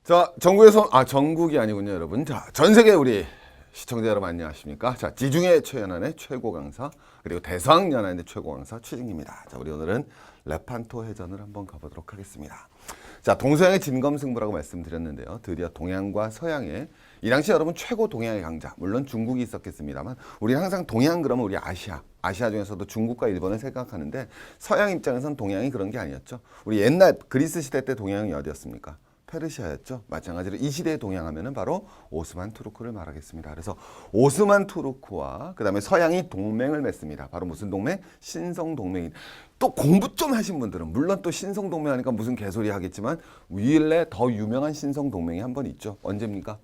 자, 전국에서 전국이 아니군요, 여러분. 자, 전 세계 우리 시청자 여러분 안녕하십니까? 자, 지중해 최연안의 최고 강사 그리고 대서양연안의 최고 강사 최진기입니다. 자, 우리 오늘은 레판토 해전을 한번 가보도록 하겠습니다. 자, 동서양의 진검승부라고 말씀드렸는데요. 드디어 동양과 서양의 이 당시 여러분 최고 동양의 강자, 물론 중국이 있었겠습니다만 우리는 항상 동양 그러면 우리 아시아 중에서도 중국과 일본을 생각하는데 서양 입장에선 동양이 그런 게 아니었죠. 우리 옛날 그리스 시대 때 동양이 어디였습니까? 페르시아였죠. 마찬가지로 이 시대의 동양하면은 바로 오스만 투르크를 말하겠습니다. 그래서 오스만 투르크와 그다음에 서양이 동맹을 맺습니다. 바로 무슨 동맹? 신성 동맹인. 또 공부 좀 하신 분들은 물론 또 신성 동맹 하니까 무슨 개소리 하겠지만 위일래 더 유명한 신성 동맹이 한 번 있죠. 언제입니까?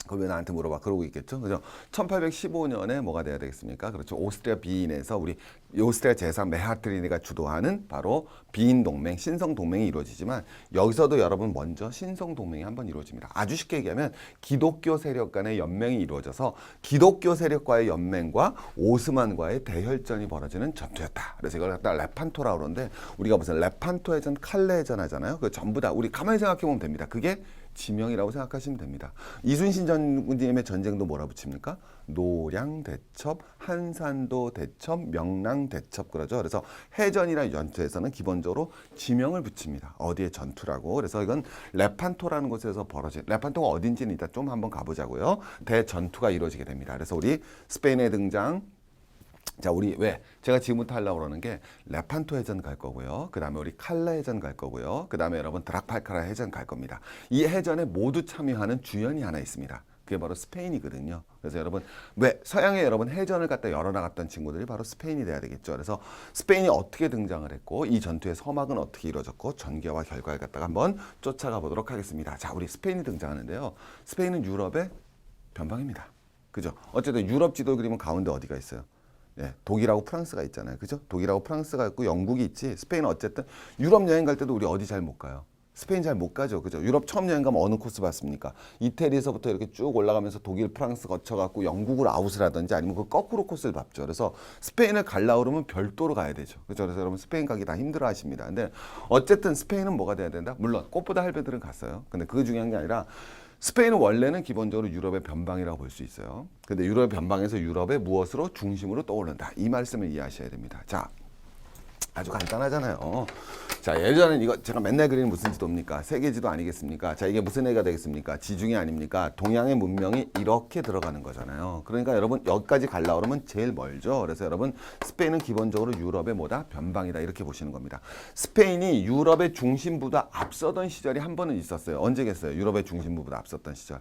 그걸 왜 나한테 물어봐? 그러고 있겠죠. 그죠? 1815년에 뭐가 돼야 되겠습니까? 그렇죠. 오스트리아 비인에서 우리 오스트리아 제사 메하트리니가 주도하는 바로 비인 동맹, 신성 동맹이 이루어지지만 여기서도 여러분 먼저 신성 동맹이 한번 이루어집니다. 아주 쉽게 얘기하면 기독교 세력 간의 연맹이 이루어져서 기독교 세력과의 연맹과 오스만과의 대혈전이 벌어지는 전투였다. 그래서 이걸 갖다 레판토라고 그러는데 우리가 무슨 레판토 해전, 칼레 해전 하잖아요. 그 전부 다 우리 가만히 생각해 보면 됩니다. 그게 지명이라고 생각하시면 됩니다. 이순신 장군님의 전쟁도 뭐라 붙입니까? 노량 대첩, 한산도 대첩, 명랑 대첩 그러죠. 그래서 해전이라는 전투에서는 기본적으로 지명을 붙입니다. 어디에 전투라고. 그래서 이건 레판토라는 곳에서 벌어진 레판토가 어딘지는 일단 좀 한번 가보자고요. 대전투가 이루어지게 됩니다. 그래서 우리 스페인의 등장. 자, 우리 왜 제가 지금부터 하려고 그러는 게 레판토 해전 갈 거고요. 그 다음에 우리 칼레 해전 갈 거고요. 그 다음에 여러분 드라팔카라 해전 갈 겁니다. 이 해전에 모두 참여하는 주연이 하나 있습니다. 그게 바로 스페인이거든요. 그래서 여러분 왜 서양에 여러분 해전을 갖다 열어나갔던 친구들이 바로 스페인이 돼야 되겠죠. 그래서 스페인이 어떻게 등장을 했고 이 전투의 서막은 어떻게 이루어졌고 전개와 결과를 갖다가 한번 쫓아가 보도록 하겠습니다. 자, 우리 스페인이 등장하는데요. 스페인은 유럽의 변방입니다. 그죠? 어쨌든 유럽 지도 그리면 가운데 어디가 있어요? 예, 독일하고 프랑스가 있잖아요. 그죠? 독일하고 프랑스가 있고 영국이 있지. 스페인은 어쨌든 유럽 여행 갈 때도 우리 어디 잘 못 가요. 스페인 잘 못 가죠. 그죠? 유럽 처음 여행 가면 어느 코스 봤습니까? 이태리에서부터 이렇게 쭉 올라가면서 독일, 프랑스 거쳐갖고 영국을 아웃을 하든지 아니면 그 거꾸로 코스를 밟죠. 그래서 스페인을 가려고 그러면 별도로 가야 되죠. 그죠? 그래서 여러분 스페인 가기 다 힘들어 하십니다. 근데 어쨌든 스페인은 뭐가 돼야 된다? 물론 꽃보다 할배들은 갔어요. 근데 그게 중요한 게 아니라 스페인은 원래는 기본적으로 유럽의 변방이라고 볼 수 있어요. 근데 유럽의 변방에서 유럽의 무엇으로 중심으로 떠오른다. 이 말씀을 이해하셔야 됩니다. 자, 아주 간단하잖아요. 자, 예전엔 이거 제가 맨날 그리는 무슨 지도입니까? 세계 지도 아니겠습니까? 자, 이게 무슨 얘기가 되겠습니까? 지중해 아닙니까? 동양의 문명이 이렇게 들어가는 거잖아요. 그러니까 여러분 여기까지 가려고 그러면 제일 멀죠. 그래서 여러분 스페인은 기본적으로 유럽의 뭐다? 변방이다. 이렇게 보시는 겁니다. 스페인이 유럽의 중심보다 앞서던 시절이 한 번은 있었어요. 언제겠어요? 유럽의 중심부보다 앞섰던 시절.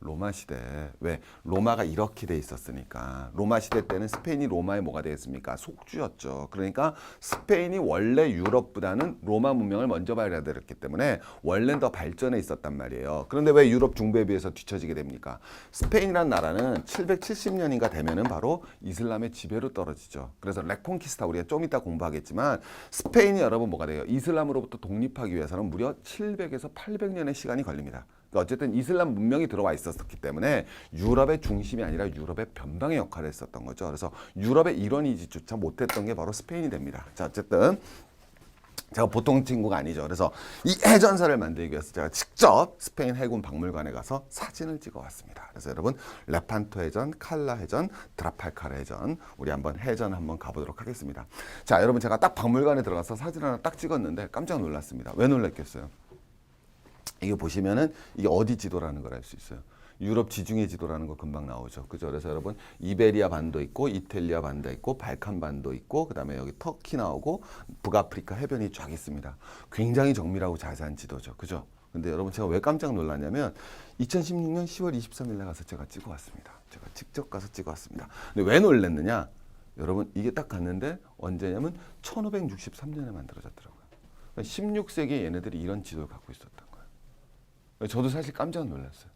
로마 시대. 왜? 로마가 이렇게 돼 있었으니까. 로마 시대 때는 스페인이 로마의 뭐가 되겠습니까? 속주였죠. 그러니까 스페인이 원래 유럽보다는 로마 문명을 먼저 발견했기 때문에 원래는 더 발전해 있었단 말이에요. 그런데 왜 유럽 중부에 비해서 뒤처지게 됩니까? 스페인이라는 나라는 770년인가 되면은 바로 이슬람의 지배로 떨어지죠. 그래서 레콘키스타 우리가 좀 이따 공부하겠지만 스페인이 여러분 뭐가 돼요? 이슬람으로부터 독립하기 위해서는 무려 700에서 800년의 시간이 걸립니다. 그러니까 어쨌든 이슬람 문명이 들어와 있었기 때문에 유럽의 중심이 아니라 유럽의 변방의 역할을 했었던 거죠. 그래서 유럽의 일원이지조차 못했던 게 바로 스페인이 됩니다. 자, 어쨌든 제가 보통 친구가 아니죠. 그래서 이 해전사를 만들기 위해서 제가 직접 스페인 해군 박물관에 가서 사진을 찍어 왔습니다. 그래서 여러분 레판토 해전, 칼라 해전, 드라팔카라 해전 우리 한번 해전 한번 가보도록 하겠습니다. 자, 여러분 제가 딱 박물관에 들어가서 사진 하나 딱 찍었는데 깜짝 놀랐습니다. 왜 놀랐겠어요? 이게 보시면은 이게 어디 지도라는 걸 알 수 있어요. 유럽 지중해 지도라는 거 금방 나오죠. 그죠? 그래서 여러분 이베리아 반도 있고 이탈리아 반도 있고 발칸 반도 있고 그다음에 여기 터키 나오고 북아프리카 해변이 쫙 있습니다. 굉장히 정밀하고 자세한 지도죠. 그죠? 근데 여러분 제가 왜 깜짝 놀랐냐면 2016년 10월 23일 날 가서 제가 찍어 왔습니다. 제가 직접 가서 찍어 왔습니다. 근데 왜 놀랐느냐? 여러분 이게 딱 갔는데 언제냐면 1563년에 만들어졌더라고요. 그러니까 16세기에 얘네들이 이런 지도를 갖고 있었던 거예요. 저도 사실 깜짝 놀랐어요.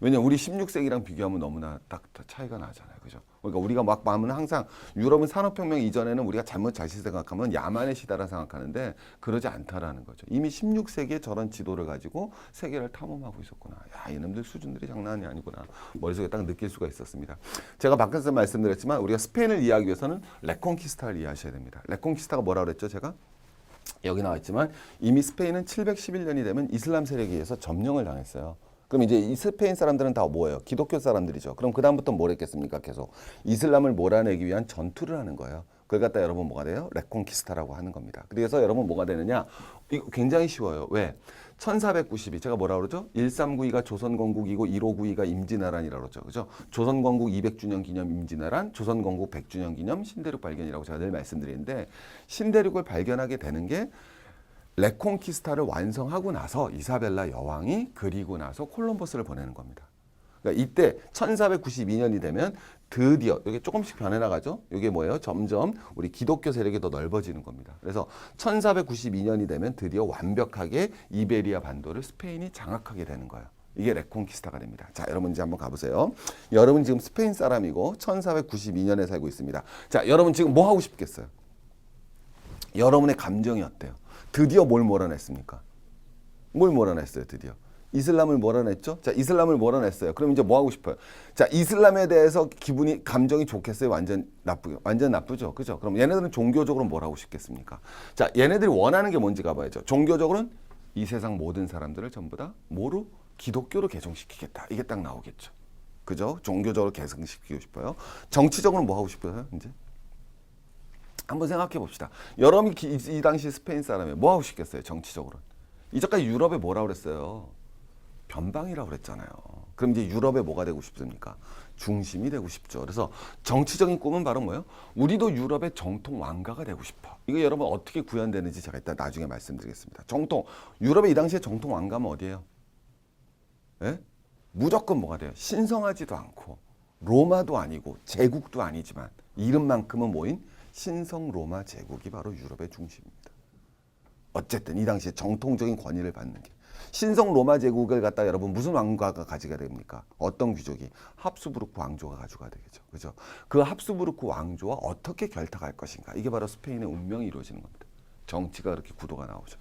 왜냐면 우리 16세기랑 비교하면 너무나 딱 차이가 나잖아요. 그죠? 그러니까 우리가 막 마음은 항상 유럽은 산업혁명 이전에는 우리가 잘못 자칫 생각하면 야만의 시대라 생각하는데 그러지 않다라는 거죠. 이미 16세기에 저런 지도를 가지고 세계를 탐험하고 있었구나. 야, 이놈들 수준들이 장난이 아니구나. 머릿속에 딱 느낄 수가 있었습니다. 제가 밖에서 말씀드렸지만 우리가 스페인을 이해하기 위해서는 레콘키스타를 이해하셔야 됩니다. 레콘키스타가 뭐라고 그랬죠? 제가? 여기 나와 있지만 이미 스페인은 711년이 되면 이슬람 세력에 의해서 점령을 당했어요. 그럼 이제 이 스페인 사람들은 다 뭐예요? 기독교 사람들이죠. 그럼 그 다음부터 뭘 했겠습니까? 계속 이슬람을 몰아내기 위한 전투를 하는 거예요. 그걸 갖다 여러분 뭐가 돼요? 레콘키스타라고 하는 겁니다. 그래서 여러분 뭐가 되느냐? 이거 굉장히 쉬워요. 왜? 1492 제가 뭐라 그러죠? 1392가 조선건국이고 1592가 임진왜란이라고 그러죠. 그죠? 조선건국 200주년 기념 임진왜란, 조선건국 100주년 기념 신대륙 발견이라고 제가 늘 말씀드리는데 신대륙을 발견하게 되는 게 레콘키스타를 완성하고 나서 이사벨라 여왕이 그리고 나서 콜럼버스를 보내는 겁니다. 그러니까 이때 1492년이 되면 드디어 이게 조금씩 변해나가죠. 이게 뭐예요? 점점 우리 기독교 세력이 더 넓어지는 겁니다. 그래서 1492년이 되면 드디어 완벽하게 이베리아 반도를 스페인이 장악하게 되는 거예요. 이게 레콘키스타가 됩니다. 자, 여러분 이제 한번 가보세요. 여러분 지금 스페인 사람이고 1492년에 살고 있습니다. 자, 여러분 지금 뭐 하고 싶겠어요? 여러분의 감정이 어때요? 드디어 뭘 몰아냈습니까? 뭘 몰아냈어요, 드디어? 이슬람을 몰아냈죠? 자, 이슬람을 몰아냈어요. 그럼 이제 뭐 하고 싶어요? 자, 이슬람에 대해서 감정이 좋겠어요? 완전 나쁘죠? 완전 나쁘죠? 그죠? 그럼 얘네들은 종교적으로 뭘 하고 싶겠습니까? 자, 얘네들이 원하는 게 뭔지 가봐야죠. 종교적으로는 이 세상 모든 사람들을 전부 다 뭐로? 기독교로 개종시키겠다. 이게 딱 나오겠죠. 그죠? 종교적으로 개성시키고 싶어요. 정치적으로는 뭐 하고 싶어요? 이제? 한번 생각해 봅시다. 여러분이 이 당시 스페인 사람이 뭐 하고 싶겠어요? 정치적으로. 이제까지 유럽에 뭐라고 그랬어요? 변방이라고 그랬잖아요. 그럼 이제 유럽에 뭐가 되고 싶습니까? 중심이 되고 싶죠. 그래서 정치적인 꿈은 바로 뭐예요? 우리도 유럽의 정통 왕가가 되고 싶어. 이거 여러분 어떻게 구현되는지 제가 이따 나중에 말씀드리겠습니다. 정통, 유럽의 이 당시에 정통 왕가면 어디예요? 예? 무조건 뭐가 돼요? 신성하지도 않고 로마도 아니고 제국도 아니지만 이름만큼은 뭐인? 신성 로마 제국이 바로 유럽의 중심입니다. 어쨌든 이 당시에 정통적인 권위를 받는 게 신성 로마 제국을 갖다 여러분 무슨 왕가가 가지게 됩니까? 어떤 귀족이? 합스부르크 왕조가 가져가야 되겠죠. 그죠? 그 합스부르크 왕조와 어떻게 결탁할 것인가? 이게 바로 스페인의 운명이 이루어지는 겁니다. 정치가 그렇게 구도가 나오죠.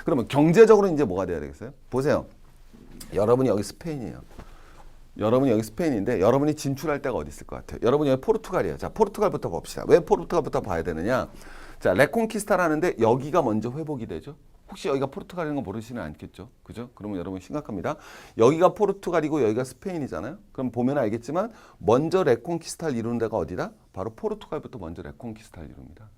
그러면 경제적으로 이제 뭐가 돼야 되겠어요? 보세요. 여러분이 여기 스페인이에요. 여러분이 여기 스페인인데 여러분이 진출할 데가 어디 있을 것 같아요? 여러분이 여기 포르투갈이에요. 자, 포르투갈부터 봅시다. 왜 포르투갈부터 봐야 되느냐? 자, 레콘키스타라는데 여기가 먼저 회복이 되죠. 혹시 여기가 포르투갈인 거 모르시는 않겠죠? 그죠? 그러면 여러분 심각합니다. 여기가 포르투갈이고 여기가 스페인이잖아요. 그럼 보면 알겠지만 먼저 레콘키스타를 이루는 데가 어디다? 바로 포르투갈부터 먼저 레콘키스타를 이룹니다.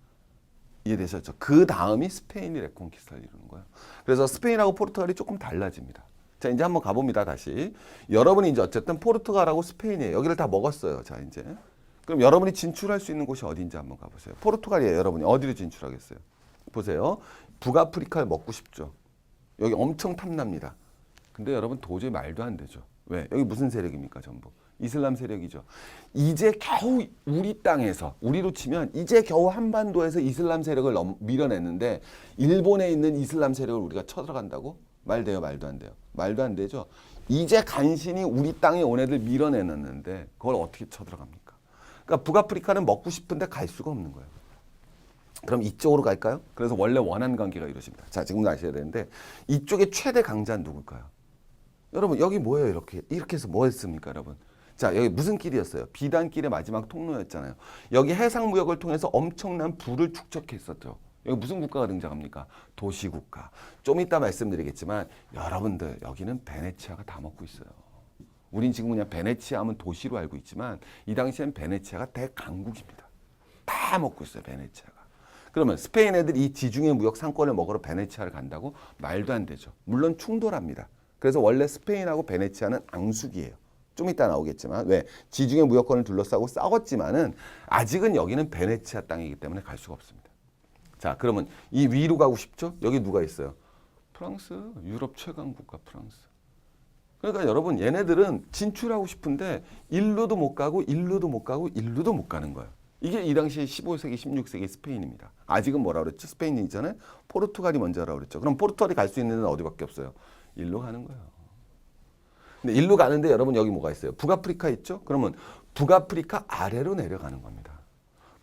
이해되셨죠? 그 다음이 스페인이 레콘키스타를 이루는 거예요. 그래서 스페인하고 포르투갈이 조금 달라집니다. 자, 이제 한번 가봅니다. 다시. 여러분이 이제 어쨌든 포르투갈하고 스페인이에요. 여기를 다 먹었어요. 자, 이제. 그럼 여러분이 진출할 수 있는 곳이 어딘지 한번 가보세요. 포르투갈이에요. 여러분이 어디로 진출하겠어요? 보세요. 북아프리카를 먹고 싶죠. 여기 엄청 탐납니다. 근데 여러분 도저히 말도 안 되죠. 왜? 여기 무슨 세력입니까? 전부. 이슬람 세력이죠. 이제 겨우 우리 땅에서, 우리로 치면 이제 겨우 한반도에서 이슬람 세력을 밀어냈는데 일본에 있는 이슬람 세력을 우리가 쳐들어간다고? 말 돼요? 말도 안 돼요? 말도 안 되죠. 이제 간신히 우리 땅에 온 애들 밀어내놨는데 그걸 어떻게 쳐들어갑니까? 그러니까 북아프리카는 먹고 싶은데 갈 수가 없는 거예요. 그럼 이쪽으로 갈까요? 그래서 원래 원한 관계가 이루어집니다. 자, 지금 아셔야 되는데 이쪽에 최대 강자는 누굴까요? 여러분 여기 뭐예요? 이렇게 해서 뭐 했습니까, 여러분? 자, 여기 무슨 길이었어요? 비단길의 마지막 통로였잖아요. 여기 해상무역을 통해서 엄청난 부를 축적했었죠. 여기 무슨 국가가 등장합니까? 도시국가. 좀 이따 말씀드리겠지만 여러분들 여기는 베네치아가 다 먹고 있어요. 우린 지금 그냥 베네치아 하면 도시로 알고 있지만 이 당시엔 베네치아가 대강국입니다. 다 먹고 있어요, 베네치아가. 그러면 스페인 애들이 이 지중해 무역 상권을 먹으러 베네치아를 간다고? 말도 안 되죠. 물론 충돌합니다. 그래서 원래 스페인하고 베네치아는 앙숙이에요. 좀 이따 나오겠지만 왜? 지중해 무역권을 둘러싸고 싸웠지만은 아직은 여기는 베네치아 땅이기 때문에 갈 수가 없습니다. 자, 그러면 이 위로 가고 싶죠? 여기 누가 있어요? 프랑스, 유럽 최강 국가 프랑스. 그러니까 여러분 얘네들은 진출하고 싶은데 일루도 못 가고 일루도 못 가고 일루도 못 가는 거예요. 이게 이 당시 15세기, 16세기 스페인입니다. 아직은 뭐라 그랬죠? 스페인이 있잖아요. 포르투갈이 먼저라고 그랬죠. 그럼 포르투갈이 갈 수 있는 데는 어디밖에 없어요? 일로 가는 거예요. 근데 일로 가는데 여러분 여기 뭐가 있어요? 북아프리카 있죠? 그러면 북아프리카 아래로 내려가는 겁니다.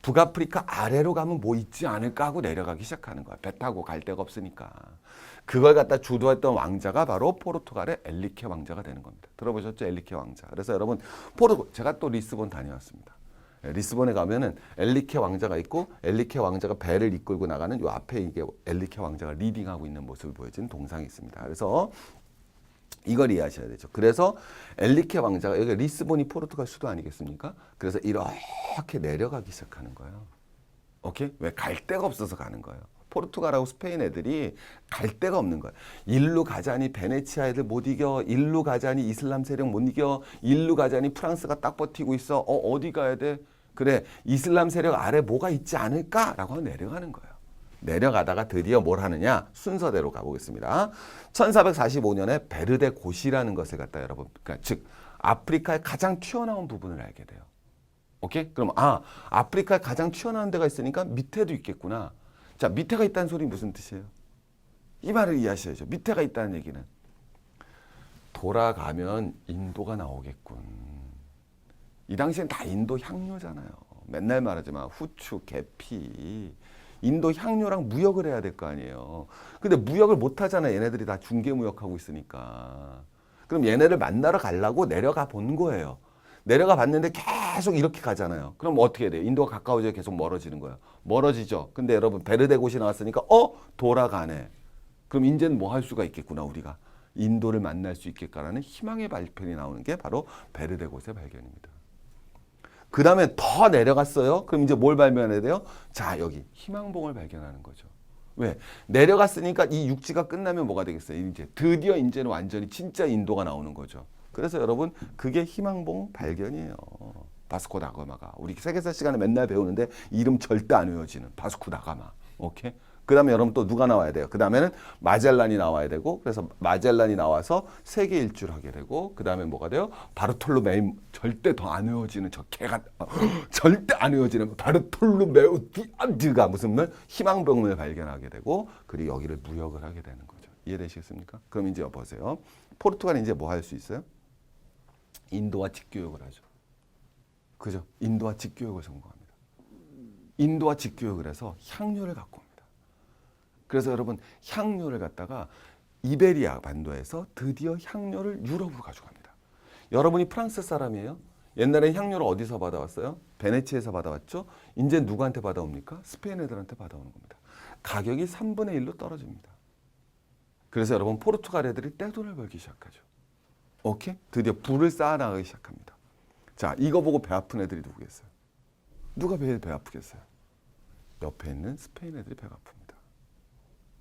북아프리카 아래로 가면 뭐 있지 않을까 하고 내려가기 시작하는 거야. 배 타고 갈 데가 없으니까. 그걸 갖다 주도했던 왕자가 바로 포르투갈의 엘리케 왕자가 되는 겁니다. 들어보셨죠? 엘리케 왕자. 그래서 여러분 제가 또 리스본 다녀왔습니다. 리스본에 가면은 엘리케 왕자가 있고 엘리케 왕자가 배를 이끌고 나가는 요 앞에 이게 엘리케 왕자가 리딩하고 있는 모습을 보여주는 동상이 있습니다. 그래서 이걸 이해하셔야 되죠. 그래서 엘리케 왕자가 여기 리스본이 포르투갈 수도 아니겠습니까? 그래서 이렇게 내려가기 시작하는 거예요. 오케이? 왜? 갈 데가 없어서 가는 거예요. 포르투갈하고 스페인 애들이 갈 데가 없는 거예요. 일루 가자니 베네치아 애들 못 이겨. 일루 가자니 이슬람 세력 못 이겨. 일루 가자니 프랑스가 딱 버티고 있어. 어디 가야 돼? 그래, 이슬람 세력 아래 뭐가 있지 않을까라고 하고 내려가는 거예요. 내려가다가 드디어 뭘 하느냐? 순서대로 가보겠습니다. 1445년에 베르데 고시라는 것을 갖다 여러분, 그러니까 즉 아프리카의 가장 튀어나온 부분을 알게 돼요. 오케이? 그럼 아프리카에 가장 튀어나온 데가 있으니까 밑에도 있겠구나. 자, 밑에가 있다는 소리 무슨 뜻이에요? 이 말을 이해하셔야죠. 밑에가 있다는 얘기는 돌아가면 인도가 나오겠군. 이 당시엔 다 인도 향료잖아요. 맨날 말하지만 후추, 계피. 인도 향료랑 무역을 해야 될 거 아니에요. 근데 무역을 못 하잖아요. 얘네들이 다 중개 무역하고 있으니까. 그럼 얘네를 만나러 가려고 내려가 본 거예요. 내려가 봤는데 계속 이렇게 가잖아요. 그럼 어떻게 해야 돼요? 인도가 가까워져야 계속 멀어지는 거예요. 멀어지죠. 근데 여러분 베르데 곳이 나왔으니까 돌아가네. 그럼 이제는 뭐 할 수가 있겠구나 우리가. 인도를 만날 수 있겠다라는 희망의 발편이 나오는 게 바로 베르데 곳의 발견입니다. 그 다음에 더 내려갔어요. 그럼 이제 뭘 발견해야 돼요? 자, 여기 희망봉을 발견하는 거죠. 왜? 내려갔으니까 이 육지가 끝나면 뭐가 되겠어요? 이제 드디어 이제는 완전히 진짜 인도가 나오는 거죠. 그래서 여러분 그게 희망봉 발견이에요. 바스코 다가마가 우리 세계사 시간에 맨날 배우는데 이름 절대 안 외워지는 바스코 다가마. 오케이? 그 다음에 여러분 또 누가 나와야 돼요? 그 다음에는 마젤란이 나와야 되고 그래서 마젤란이 나와서 세계 일주를 하게 되고 그 다음에 뭐가 돼요? 바르톨로메이 절대 더 안 외워지는 저 개가 절대 안 외워지는 바르톨로메우 디안드가 무슨 말? 희망봉을 발견하게 되고 그리고 여기를 무역을 하게 되는 거죠. 이해되시겠습니까? 그럼 이제 보세요. 포르투갈이 이제 뭐 할 수 있어요? 인도와 직교역을 하죠. 그죠? 인도와 직교역을 성공합니다. 인도와 직교역을 해서 향료를 갖고 옵니다. 그래서 여러분 향료를 갖다가 이베리아 반도에서 드디어 향료를 유럽으로 가져갑니다. 여러분이 프랑스 사람이에요? 옛날엔 향료를 어디서 받아왔어요? 베네치에서 받아왔죠? 이제 누구한테 받아옵니까? 스페인 애들한테 받아오는 겁니다. 가격이 3분의 1로 떨어집니다. 그래서 여러분 포르투갈 애들이 떼돈을 벌기 시작하죠. 오케이? 드디어 불을 쌓아나가기 시작합니다. 자, 이거 보고 배 아픈 애들이 누구겠어요? 누가 배 아프겠어요? 옆에 있는 스페인 애들이 배가 아픕니다.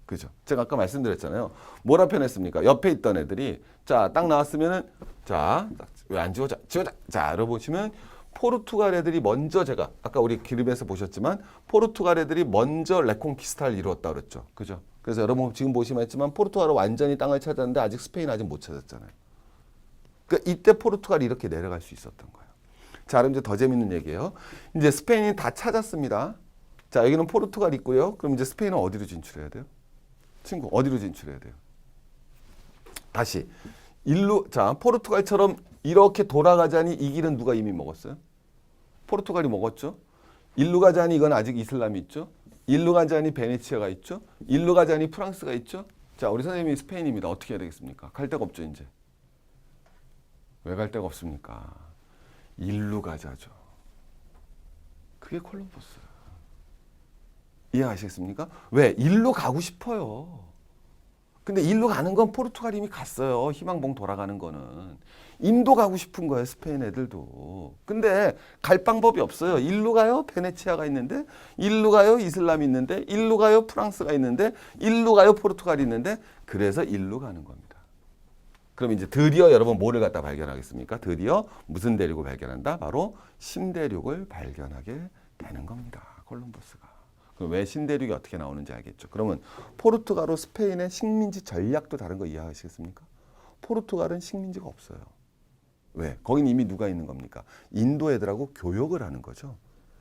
그죠? 제가 아까 말씀드렸잖아요. 뭐라 표현했습니까? 옆에 있던 애들이 자, 딱 나왔으면은 자, 왜 안 지워져? 지워져. 자, 여러분보시면 포르투갈 애들이 먼저 제가 아까 우리 기름에서 보셨지만 포르투갈 애들이 먼저 레콩키스타를 이루었다 그랬죠. 그죠? 그래서 여러분 지금 보시면 했지만 포르투갈은 완전히 땅을 찾았는데 아직 스페인 아직 못 찾았잖아요. 그러니까 이때 포르투갈이 이렇게 내려갈 수 있었던 거예요. 자, 그럼 이제 더 재밌는 얘기예요. 이제 스페인이 다 찾았습니다. 자, 여기는 포르투갈 있고요. 그럼 이제 스페인은 어디로 진출해야 돼요? 친구, 어디로 진출해야 돼요? 다시 자, 포르투갈처럼 이렇게 돌아가자니 이 길은 누가 이미 먹었어요? 포르투갈이 먹었죠. 일루 가자니 이건 아직 이슬람이 있죠. 일루 가자니 베네치아가 있죠. 일루 가자니 프랑스가 있죠. 자, 우리 선생님이 스페인입니다. 어떻게 해야 되겠습니까? 갈 데가 없죠, 이제. 왜 갈 데가 없습니까? 일루 가자죠. 그게 콜럼버스. 이해하시겠습니까? 왜? 일루 가고 싶어요. 근데 일루 가는 건 포르투갈 이미 갔어요. 희망봉 돌아가는 거는. 인도 가고 싶은 거예요. 스페인 애들도. 근데 갈 방법이 없어요. 일루 가요? 베네치아가 있는데, 일루 가요? 이슬람이 있는데, 일루 가요? 프랑스가 있는데, 일루 가요? 포르투갈이 있는데, 그래서 일루 가는 겁니다. 그럼 이제 드디어 여러분 뭐를 갖다 발견하겠습니까? 드디어 무슨 대륙을 발견한다? 바로 신대륙을 발견하게 되는 겁니다. 콜럼버스가. 그럼 왜 신대륙이 어떻게 나오는지 알겠죠? 그러면 포르투갈과 스페인의 식민지 전략도 다른 거 이해하시겠습니까? 포르투갈은 식민지가 없어요. 왜? 거긴 이미 누가 있는 겁니까? 인도 애들하고 교역을 하는 거죠.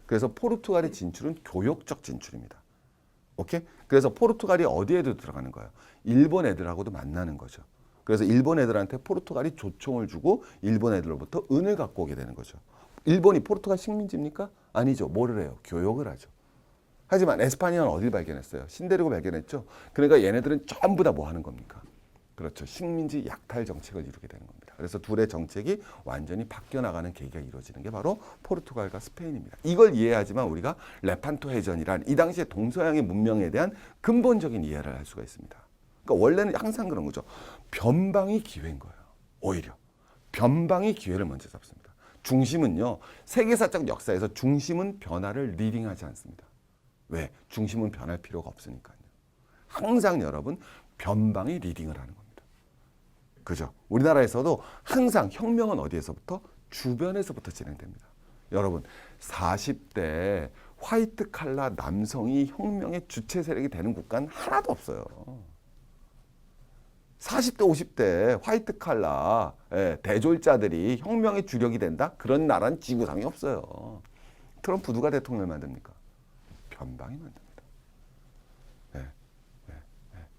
그래서 포르투갈의 진출은 교역적 진출입니다. 오케이? 그래서 포르투갈이 어디에도 들어가는 거예요? 일본 애들하고도 만나는 거죠. 그래서 일본 애들한테 포르투갈이 조총을 주고 일본 애들로부터 은을 갖고 오게 되는 거죠. 일본이 포르투갈 식민지입니까? 아니죠. 뭐를 해요? 교역을 하죠. 하지만 에스파냐는 어딜 발견했어요? 신대륙을 발견했죠. 그러니까 얘네들은 전부 다 뭐 하는 겁니까? 그렇죠. 식민지 약탈 정책을 이루게 되는 겁니다. 그래서 둘의 정책이 완전히 바뀌어 나가는 계기가 이루어지는 게 바로 포르투갈과 스페인입니다. 이걸 이해하지만 우리가 레판토 해전이란 이 당시의 동서양의 문명에 대한 근본적인 이해를 할 수가 있습니다. 그러니까 원래는 항상 그런 거죠. 변방이 기회인 거예요. 오히려 변방이 기회를 먼저 잡습니다. 중심은요, 세계사적 역사에서 중심은 변화를 리딩하지 않습니다. 왜? 중심은 변할 필요가 없으니까요. 항상 여러분 변방이 리딩을 하는 겁니다. 그죠? 우리나라에서도 항상 혁명은 어디에서부터? 주변에서부터 진행됩니다. 여러분 40대 화이트 칼라 남성이 혁명의 주체 세력이 되는 국가는 하나도 없어요. 40대 50대 화이트 칼라 대졸자들이 혁명의 주력이 된다? 그런 나라는 지구상에 없어요. 트럼프 누가 대통령을 만듭니까? 변방이 만듭니다.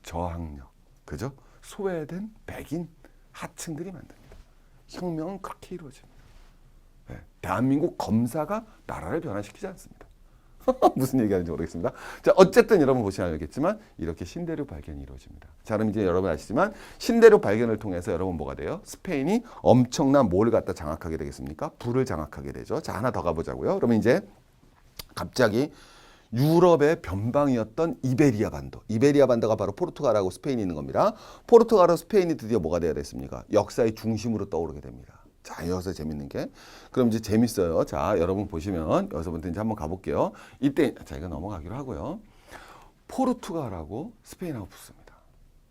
저항력, 그죠? 소외된 백인 하층들이 만듭니다. 혁명은 그렇게 이루어집니다. 대한민국 검사가 나라를 변화시키지 않습니다. 무슨 얘기하는지 모르겠습니다. 자, 어쨌든 여러분 보시면 알겠지만 이렇게 신대륙 발견이 이루어집니다. 자, 그럼 이제 여러분 아시지만 신대륙 발견을 통해서 여러분 뭐가 돼요? 스페인이 엄청난 뭘 갖다 장악하게 되겠습니까? 불을 장악하게 되죠. 자, 하나 더 가보자고요. 그러면 이제 갑자기 유럽의 변방이었던 이베리아 반도. 이베리아 반도가 바로 포르투갈하고 스페인이 있는 겁니다. 포르투갈하고 스페인이 드디어 뭐가 되어야 됐습니까? 역사의 중심으로 떠오르게 됩니다. 자, 여기서 재밌는 게. 그럼 이제 재밌어요. 자, 여러분 보시면 여기서부터 이제 한번 가볼게요. 이때, 자, 이거 넘어가기로 하고요. 포르투갈하고 스페인하고 붙습니다.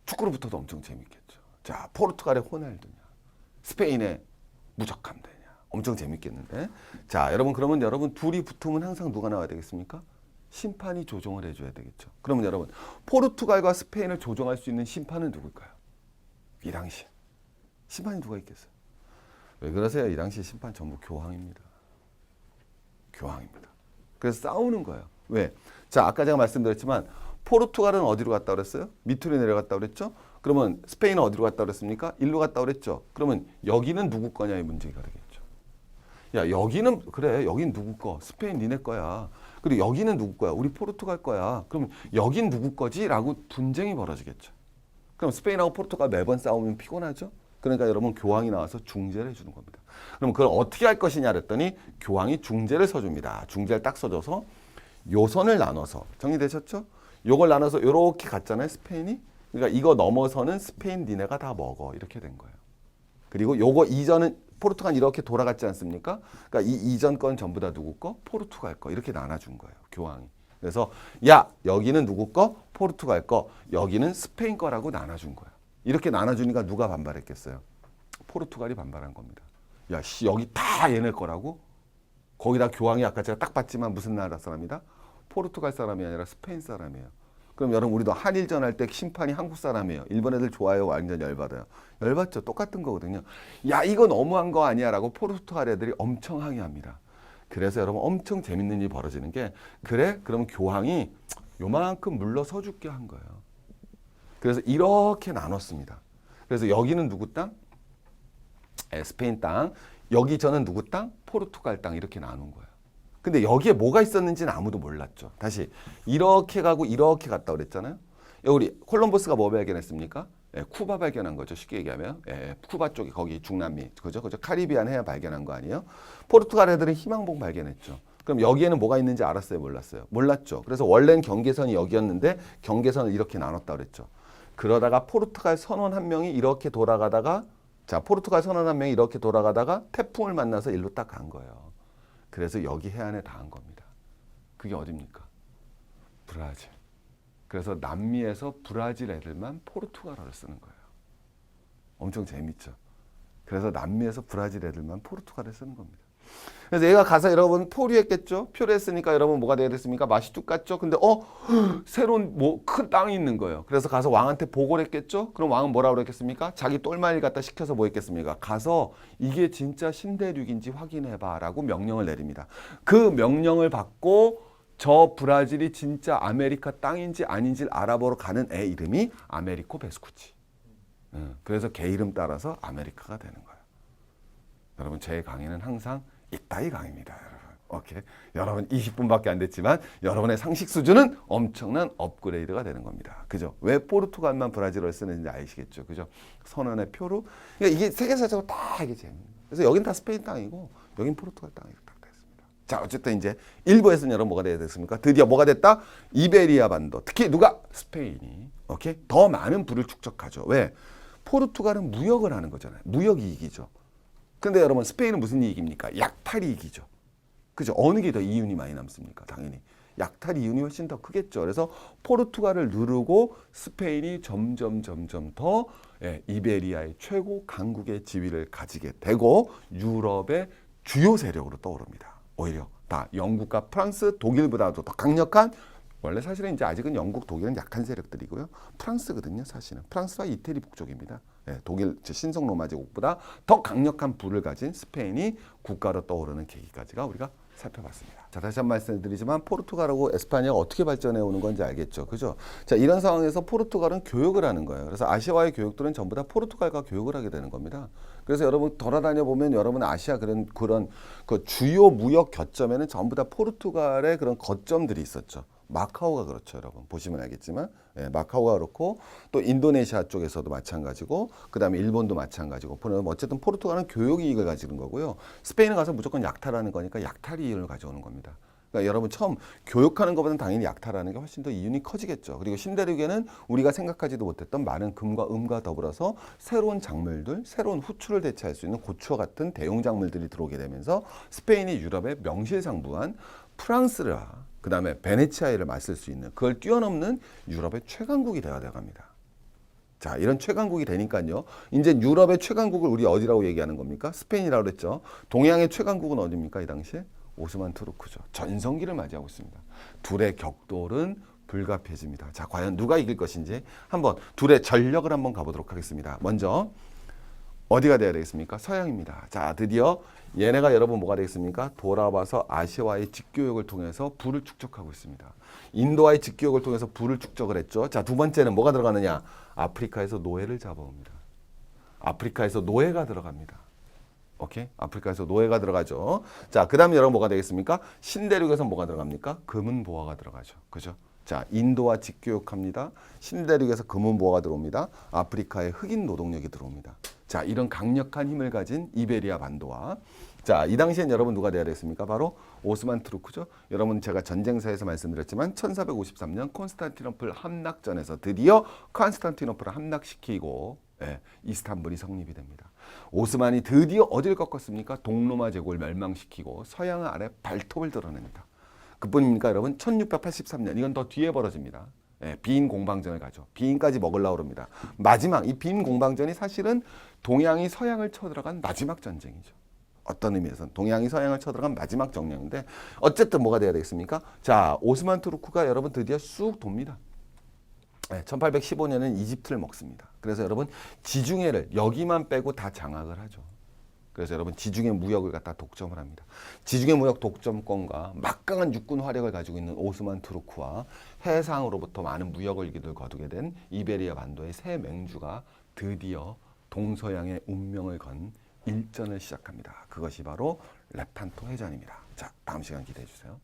축구로 붙어도 엄청 재밌겠죠. 자, 포르투갈의 호날두냐, 스페인의 무적함되냐. 엄청 재밌겠는데. 자, 여러분 그러면 여러분 둘이 붙으면 항상 누가 나와야 되겠습니까? 심판이 조종을 해줘야 되겠죠. 그러면 여러분 포르투갈과 스페인을 조종할 수 있는 심판은 누굴까요? 이 당시 심판이 누가 있겠어요? 왜 그러세요? 이 당시 심판 전부 교황입니다. 교황입니다. 그래서 싸우는 거예요. 왜? 자, 아까 제가 말씀드렸지만 포르투갈은 어디로 갔다 그랬어요? 밑으로 내려갔다 그랬죠? 그러면 스페인은 어디로 갔다 그랬습니까? 일로 갔다 그랬죠? 그러면 여기는 누구 거냐의 문제가 되겠죠. 야, 여기는 그래, 여긴 누구 거? 스페인 니네 거야. 그리고 여기는 누구 거야? 우리 포르투갈 거야. 그럼 여긴 누구 거지? 라고 분쟁이 벌어지겠죠. 그럼 스페인하고 포르투갈 매번 싸우면 피곤하죠? 그러니까 여러분 교황이 나와서 중재를 해주는 겁니다. 그럼 그걸 어떻게 할 것이냐 그랬더니 교황이 중재를 서줍니다. 중재를 딱 써줘서 요선을 나눠서 정리되셨죠? 요걸 나눠서 요렇게 갔잖아요, 스페인이. 그러니까 이거 넘어서는 스페인 니네가 다 먹어. 이렇게 된 거예요. 그리고 요거 이전은 포르투갈 이렇게 돌아갔지 않습니까? 그러니까 이 이전 건 전부 다 누구 거? 포르투갈 거. 이렇게 나눠준 거예요, 교황이. 그래서 야, 여기는 누구 거? 포르투갈 거. 여기는 스페인 거라고 나눠준 거야. 이렇게 나눠주니까 누가 반발했겠어요? 포르투갈이 반발한 겁니다. 야, 씨, 여기 다 얘네 거라고? 거기다 교황이 아까 제가 딱 봤지만 무슨 나라 사람이다? 포르투갈 사람이 아니라 스페인 사람이에요. 그럼 여러분 우리도 한일전 할 때 심판이 한국 사람이에요. 일본 애들 좋아요? 완전 열받아요. 열받죠. 똑같은 거거든요. 야, 이거 너무한 거 아니야 라고 포르투갈 애들이 엄청 항의합니다. 그래서 여러분 엄청 재밌는 일이 벌어지는 게 그래? 그럼 교황이 요만큼 물러서 줄게 한 거예요. 그래서 이렇게 나눴습니다. 그래서 여기는 누구 땅? 스페인 땅. 여기 저는 누구 땅? 포르투갈 땅. 이렇게 나눈 거예요. 근데 여기에 뭐가 있었는지는 아무도 몰랐죠. 다시 이렇게 가고 이렇게 갔다 그랬잖아요. 우리 콜럼버스가 뭐 발견했습니까? 쿠바 발견한 거죠. 쉽게 얘기하면 쿠바 쪽에 거기 중남미 그죠? 카리비안 해안 발견한 거 아니에요? 포르투갈 애들은 희망봉 발견했죠. 그럼 여기에는 뭐가 있는지 알았어요? 몰랐어요? 몰랐죠. 그래서 원래는 경계선이 여기였는데 경계선을 이렇게 나눴다 그랬죠. 그러다가 포르투갈 선원 한 명이 이렇게 돌아가다가 자, 포르투갈 선원 한 명이 이렇게 돌아가다가 태풍을 만나서 일로 딱 간 거예요. 그래서 여기 해안에 닿은 겁니다. 그게 어디입니까? 브라질. 그래서 남미에서 브라질 애들만 포르투갈어를 쓰는 거예요. 엄청 재밌죠. 그래서 남미에서 브라질 애들만 포르투갈을 쓰는 겁니다. 그래서 얘가 가서 여러분 포류했겠죠? 표를 했으니까 여러분 뭐가 돼야 됐습니까? 맛이 뚝 갔죠? 근데 새로운 뭐 큰 땅이 있는 거예요. 그래서 가서 왕한테 보고를 했겠죠? 그럼 왕은 뭐라고 그랬겠습니까? 자기 똘마니를 갖다 시켜서 뭐 했겠습니까? 가서 이게 진짜 신대륙인지 확인해봐 라고 명령을 내립니다. 그 명령을 받고 저 브라질이 진짜 아메리카 땅인지 아닌지를 알아보러 가는 애 이름이 아메리코 베스쿠치. 그래서 걔 이름 따라서 아메리카가 되는 거예요. 여러분 제 강의는 항상 이따위 강의입니다. 여러분 오케이. 여러분 20분밖에 안 됐지만 여러분의 상식 수준은 엄청난 업그레이드가 되는 겁니다. 그죠? 왜 포르투갈만 브라질어를 쓰는지 아시겠죠? 그죠? 선언의 표로. 그러니까 이게 세계사적으로 다 이게 재밌는. 그래서 여긴 다 스페인 땅이고 여긴 포르투갈 땅이고 딱 됐습니다. 자, 어쨌든 이제 일부에서는 여러분 뭐가 돼야 됐습니까? 드디어 뭐가 됐다? 이베리아 반도. 특히 누가? 스페인이. 오케이? 더 많은 부를 축적하죠. 왜? 포르투갈은 무역을 하는 거잖아요. 무역 이익이죠. 근데 여러분 스페인은 무슨 이익입니까? 약탈 이익이죠. 그죠? 어느 게 더 이윤이 많이 남습니까? 당연히 약탈 이윤이 훨씬 더 크겠죠. 그래서 포르투갈을 누르고 스페인이 점점 더 이베리아의 최고 강국의 지위를 가지게 되고 유럽의 주요 세력으로 떠오릅니다. 오히려 다 영국과 프랑스, 독일보다도 더 강력한 원래 사실은 이제 아직은 영국, 독일은 약한 세력들이고요. 프랑스거든요, 사실은. 프랑스와 이태리 북쪽입니다. 독일 신성 로마 제국보다 더 강력한 부를 가진 스페인이 국가로 떠오르는 계기까지가 우리가 살펴봤습니다. 자, 다시 한 번 말씀드리지만 포르투갈하고 에스파냐가 어떻게 발전해 오는 건지 알겠죠, 그죠? 자, 이런 상황에서 포르투갈은 교역을 하는 거예요. 그래서 아시아와의 교역들은 전부 다 포르투갈과 교역을 하게 되는 겁니다. 그래서 여러분 돌아다녀 보면 여러분 아시아 그런 그 주요 무역 겨점에는 전부 다 포르투갈의 그런 거점들이 있었죠. 마카오가 그렇죠, 여러분. 보시면 알겠지만 마카오가 그렇고 또 인도네시아 쪽에서도 마찬가지고 그다음에 일본도 마찬가지고 어쨌든 포르투갈은 교역 이익을 가지는 거고요. 스페인은 가서 무조건 약탈하는 거니까 약탈 이윤을 가져오는 겁니다. 그러니까 여러분 처음 교역하는 것보다는 당연히 약탈하는 게 훨씬 더 이윤이 커지겠죠. 그리고 신대륙에는 우리가 생각하지도 못했던 많은 금과 음과 더불어서 새로운 작물들, 새로운 후추를 대체할 수 있는 고추와 같은 대용 작물들이 들어오게 되면서 스페인이 유럽의 명실상부한 프랑스라 그 다음에 베네치아를 맞설 수 있는 그걸 뛰어넘는 유럽의 최강국이 되어갑니다. 자, 이런 최강국이 되니까요. 이제 유럽의 최강국을 우리 어디라고 얘기하는 겁니까? 스페인이라고 그랬죠. 동양의 최강국은 어디입니까? 이 당시에? 오스만 투르크죠. 전성기를 맞이하고 있습니다. 둘의 격돌은 불가피해집니다. 자, 과연 누가 이길 것인지 한번 둘의 전력을 한번 가보도록 하겠습니다. 먼저 어디가 돼야 되겠습니까? 서양입니다. 자, 드디어 얘네가 여러분 뭐가 되겠습니까? 돌아와서 아시아와의 직교역을 통해서 부를 축적하고 있습니다. 인도와의 직교역을 통해서 부를 축적을 했죠. 자, 두 번째는 뭐가 들어가느냐? 아프리카에서 노예를 잡아옵니다. 아프리카에서 노예가 들어갑니다. 오케이? 아프리카에서 노예가 들어가죠. 자, 그 다음에 여러분 뭐가 되겠습니까? 신대륙에서 뭐가 들어갑니까? 금은보화가 들어가죠. 그죠? 자, 인도와 직교역합니다. 신대륙에서 금은보화가 들어옵니다. 아프리카에 흑인 노동력이 들어옵니다. 자, 이런 강력한 힘을 가진 이베리아 반도와 자, 이 당시엔 여러분 누가 돼야 되겠습니까? 바로 오스만 투르크죠. 여러분 제가 전쟁사에서 말씀드렸지만 1453년 콘스탄티노플 함락전에서 드디어 콘스탄티노플을 함락시키고 이스탄불이 성립이 됩니다. 오스만이 드디어 어딜 꺾었습니까? 동로마 제국을 멸망시키고 서양 아래 발톱을 드러냅니다. 그뿐입니까, 여러분? 1683년 이건 더 뒤에 벌어집니다. 빈 공방전을 가죠. 빈까지 먹으려고 합니다. 마지막 이 빈 공방전이 사실은 동양이 서양을 쳐들어간 마지막 전쟁이죠. 어떤 의미에서는 동양이 서양을 쳐들어간 마지막 정령인데 어쨌든 뭐가 돼야 되겠습니까? 자, 오스만 투르크가 여러분 드디어 쑥 돕니다. 1815년에는 이집트를 먹습니다. 그래서 여러분 지중해를 여기만 빼고 다 장악을 하죠. 그래서 여러분 지중해 무역을 갖다 독점을 합니다. 지중해 무역 독점권과 막강한 육군 화력을 가지고 있는 오스만 투르크와 해상으로부터 많은 무역을 기를 거두게 된 이베리아 반도의 새 맹주가 드디어 동서양의 운명을 건 일전을 시작합니다. 그것이 바로 레판토 해전입니다. 자, 다음 시간 기대해 주세요.